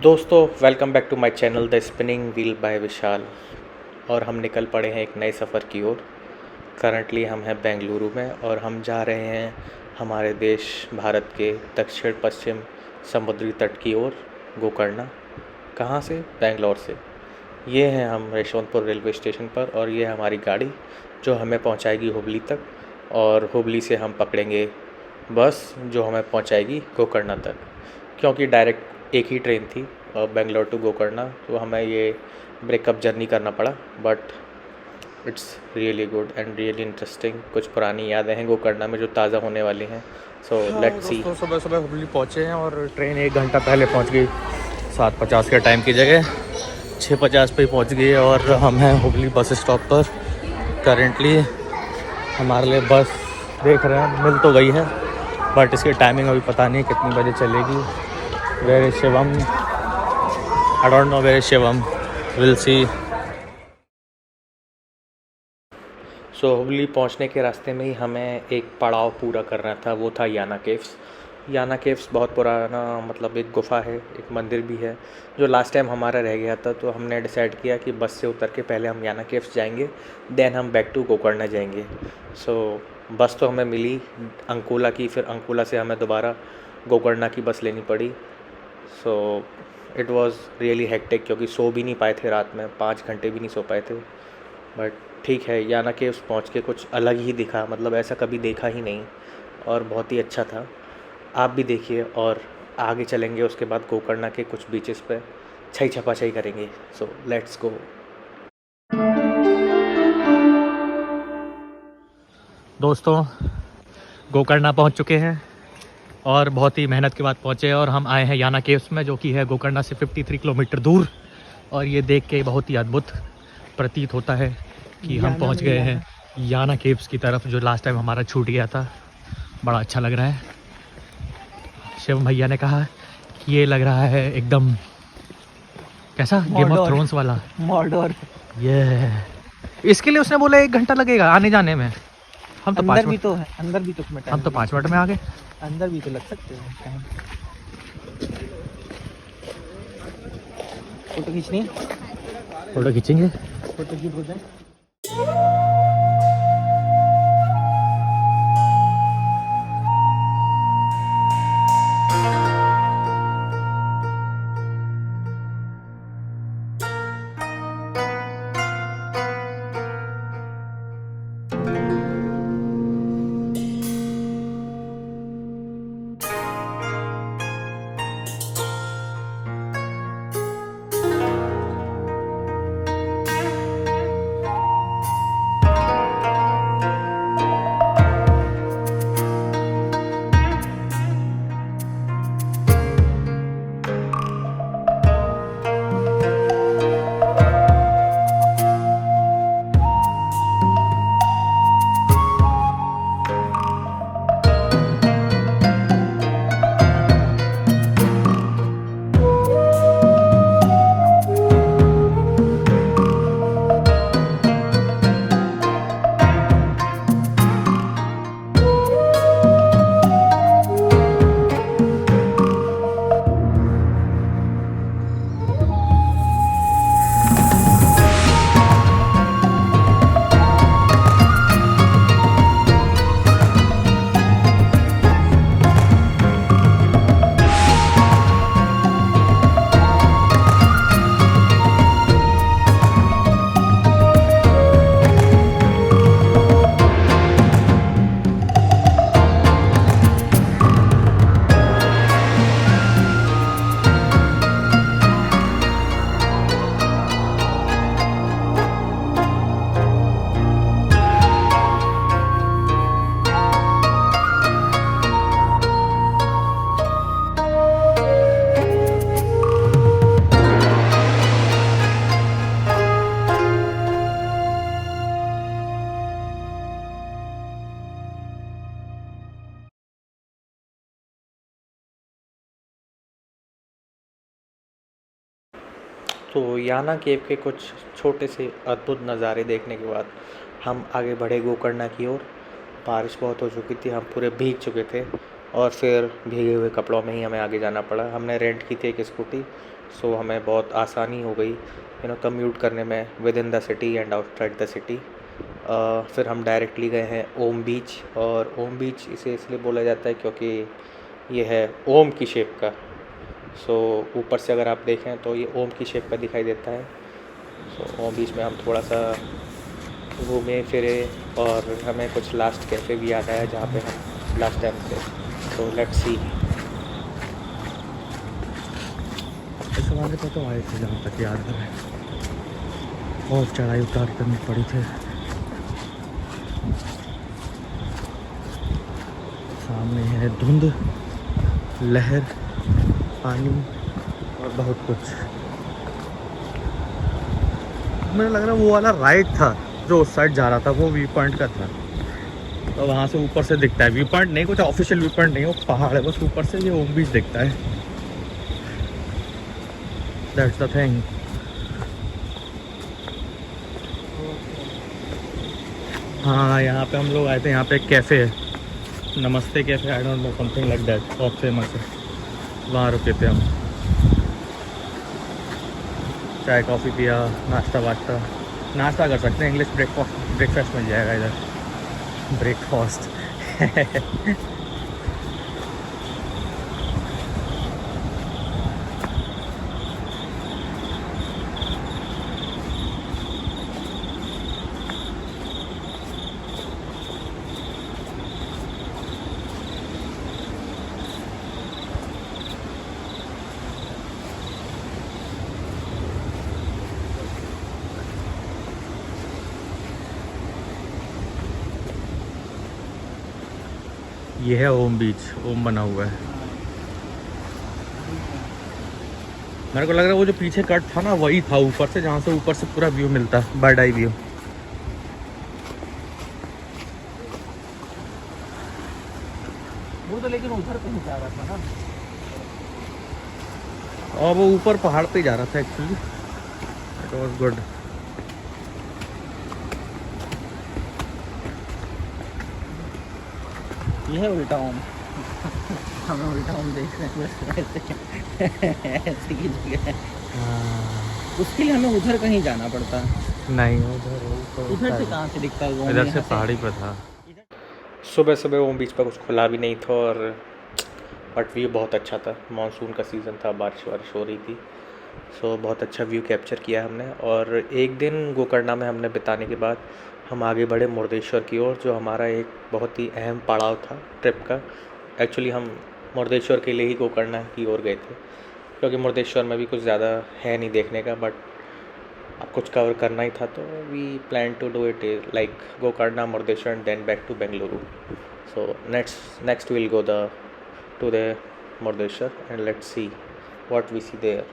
दोस्तों welcome back to my channel the spinning wheel by Vishal. और हम निकल पड़े हैं एक नए सफ़र की ओर। करंटली हम हैं बेंगलुरु में और हम जा रहे हैं हमारे देश भारत के दक्षिण पश्चिम समुद्री तट की ओर, गोकर्णा। कहाँ से? बेंगलोर से। ये हैं हम यशवंतपुर रेलवे स्टेशन पर और ये है हमारी गाड़ी जो हमें पहुंचाएगी हुबली तक, और हुबली से हम पकड़ेंगे बस जो हमें पहुंचाएगी गोकर्णा तक। क्योंकि डायरेक्ट एक ही ट्रेन थी बेंगलोर टू गोकर्णा, तो हमें ये ब्रेकअप जर्नी करना पड़ा। But it's really good and really interesting. कुछ पुरानी यादें हैं गोकर्णा में जो ताज़ा होने वाली हैं। So let's see. सुबह सुबह हुबली पहुँचे हैं और ट्रेन 1 घंटा पहले पहुँच गई। 7:50 के टाइम की जगह 6:50 पे पहुँच गई और हम हैं हुबली बस स्टॉप पर। करेंटली हमारे लिए बस देख रहे हैं, मिल तो गई है बट इसकी टाइमिंग अभी पता नहीं कितनी बजे चलेगी। Where is Shivam? I don't know where is Shivam, will see. So Hubli पहुंचने के रास्ते में ही हमें एक पड़ाव पूरा करना था, वो था याना केव्स। याना केव्स बहुत पुराना, मतलब एक गुफ़ा है, एक मंदिर भी है जो लास्ट टाइम हमारा रह गया था। तो हमने डिसाइड किया कि बस से उतर के पहले हम याना केव्स जाएंगे, देन हम बैक टू गोकर्णा जाएंगे। सो बस तो हमें मिली अंकोला की, फिर अंकोला से हमें दोबारा गोकर्णा की बस लेनी पड़ी। So it was really hectic क्योंकि सो भी नहीं पाए थे रात में, 5 घंटे भी नहीं सो पाए थे। बट ठीक है, याना केव्स पहुंच के कुछ अलग ही दिखा, मतलब ऐसा कभी देखा ही नहीं और बहुत ही अच्छा था। आप भी देखिए और आगे चलेंगे उसके बाद गोकर्णा के कुछ बीचेस पे छई छपाछई करेंगे। So let's go. दोस्तों गोकर्णा पहुंच चुके हैं और बहुत ही मेहनत के बाद पहुंचे और हम आए हैं याना केव्स में, जो कि है गोकर्णा से 53 किलोमीटर दूर। और ये देख के बहुत ही अद्भुत प्रतीत होता है कि हम पहुंच गए हैं याना केव्स की तरफ, जो लास्ट टाइम हमारा छूट गया था। बड़ा अच्छा लग रहा है। शिवम भैया ने कहा कि ये लग रहा है एकदम कैसा, गेम ऑफ थ्रोन्स वाला मॉर्डोर। ये इसके लिए उसने बोला 1 घंटा लगेगा आने जाने में। हम तो 5 मिनट, अंदर भी तो उसमें हम तो 5 मिनट में आ गए। अंदर भी तो लग सकते हैं टाइम। फोटो खींचनी है, फोटो खींचेंगे। फोटो क्लिक हो जाए। तो याना केव के कुछ छोटे से अद्भुत नज़ारे देखने के बाद हम आगे बढ़े गोकर्णा की ओर। बारिश बहुत हो चुकी थी, हम पूरे भीग चुके थे और फिर भीगे हुए कपड़ों में ही हमें आगे जाना पड़ा। हमने रेंट की थी एक स्कूटी सो हमें बहुत आसानी हो गई कम्यूट करने में with in the city and outside the city. फिर हम डायरेक्टली गए हैं ओम बीच, और ओम बीच इसे इसलिए बोला जाता है क्योंकि ये है ओम की शेप का। सो ऊपर से अगर आप देखें तो ये ओम की शेप का दिखाई देता है। सो ओम बीच में हम थोड़ा सा घूमे फिरे, और हमें कुछ लास्ट कैफ़े भी याद आया जहाँ पे हम लास्ट टाइम थे। So let's see. इस वाले पे तो आए थे जहाँ तक याद है, और चढ़ाई उतार करनी पड़ी थी। सामने है धुंध, लहर, पानी और बहुत कुछ। मुझे लग रहा है वो वाला राइड था जो उस साइड जा रहा था, वो व्यू पॉइंट का था। तो वहाँ से ऊपर से दिखता है, व्यू पॉइंट नहीं, कुछ ऑफिशियल व्यू पॉइंट नहीं, वो पहाड़ है, बस ऊपर से ये ओम बीच दिखता है। That's the thing. हाँ, यहाँ पे हम लोग आए थे, यहाँ पे एक कैफ़े है, नमस्ते cafe, I don't no, something like that, बहुत फेमस है। वहाँ रुके थे हम, चाय कॉफ़ी पिया, नाश्ता कर सकते हैं, इंग्लिश ब्रेकफास्ट मिल जाएगा इधर, ब्रेकफास्ट। ये है ओम बीच, ओम बना हुआ है। मेरे को लग रहा है वो जो पीछे कट था ना वही था ऊपर से, जहाँ से ऊपर से पूरा व्यू मिलता, बर्ड आई व्यू। वो तो लेकिन उधर पे ही जा रहा था ना, और वो ऊपर पहाड़ पे जा रहा था एक्चुअली। It was good. ये है उल्टा ओम। हमें उल्टा ओम देख रहे हैं ऐसी की जगह है। उसके लिए हमें उधर कहीं जाना पड़ता। नहीं, उधर से कहाँ से दिखता है? इधर से पहाड़ी पर था। सुबह सुबह ओम बीच पर कुछ खुला भी नहीं था, और बट व्यू बहुत अच्छा था। मानसून का सीज़न था, बारिश वारिश हो रही थी। सो बहुत अच्छा व्यू कैप्चर किया हमने। और एक दिन गोकर्णा में हमने बिताने के बाद हम आगे बढ़े मुर्देश्वर की ओर, जो हमारा एक बहुत ही अहम पड़ाव था ट्रिप का। एक्चुअली हम मुर्देश्वर के लिए ही गोकर्णा की ओर गए थे, क्योंकि मुर्देश्वर में भी कुछ ज़्यादा है नहीं देखने का, बट अब कुछ कवर करना ही था, तो we plan to do it like Gokarna, Murdeshwar and then back to Bengaluru. So next will go to the Murdeshwar and let's see what we see there.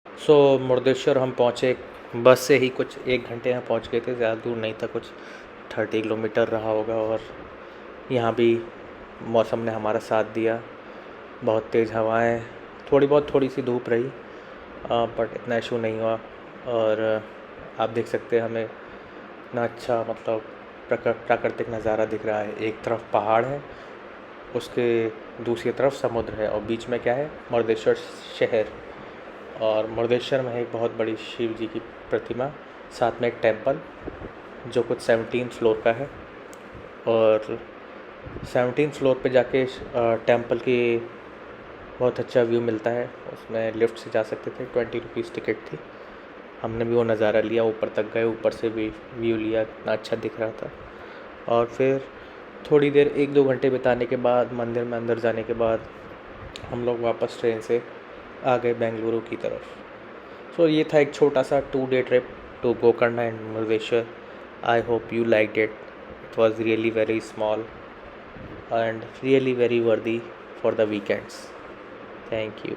So Murdeshwar हम पहुँचे बस से ही, कुछ 1 घंटे यहाँ पहुँच गए थे, ज़्यादा दूर नहीं था, कुछ 30 किलोमीटर रहा होगा। और यहाँ भी मौसम ने हमारा साथ दिया, बहुत तेज़ हवाएं, थोड़ी सी धूप रही, बट इतना इशू नहीं हुआ। और आप देख सकते हैं हमें इतना अच्छा मतलब प्राकृतिक नज़ारा दिख रहा है। एक तरफ पहाड़ है, उसके दूसरी तरफ समुद्र है, और बीच में क्या है? मुर्देश्वर शहर। और मुर्देश्वर में है एक बहुत बड़ी शिव जी की प्रतिमा, साथ में एक टेंपल जो कुछ 17 फ्लोर का है। और 17 फ्लोर पे जाके टेंपल की बहुत अच्छा व्यू मिलता है। उसमें लिफ्ट से जा सकते थे, 20 रुपीज़ टिकट थी। हमने भी वो नज़ारा लिया, ऊपर तक गए, ऊपर से भी व्यू लिया, इतना अच्छा दिख रहा था। और फिर थोड़ी देर 1-2 घंटे बिताने के बाद, मंदिर में अंदर जाने के बाद, हम लोग वापस ट्रेन से आ गए बेंगलुरु की तरफ। सो ये था एक छोटा सा 2 day trip to Gokarna and Murdeshwar. I hope you liked it. It was really very small and really very worthy for the weekends. Thank you.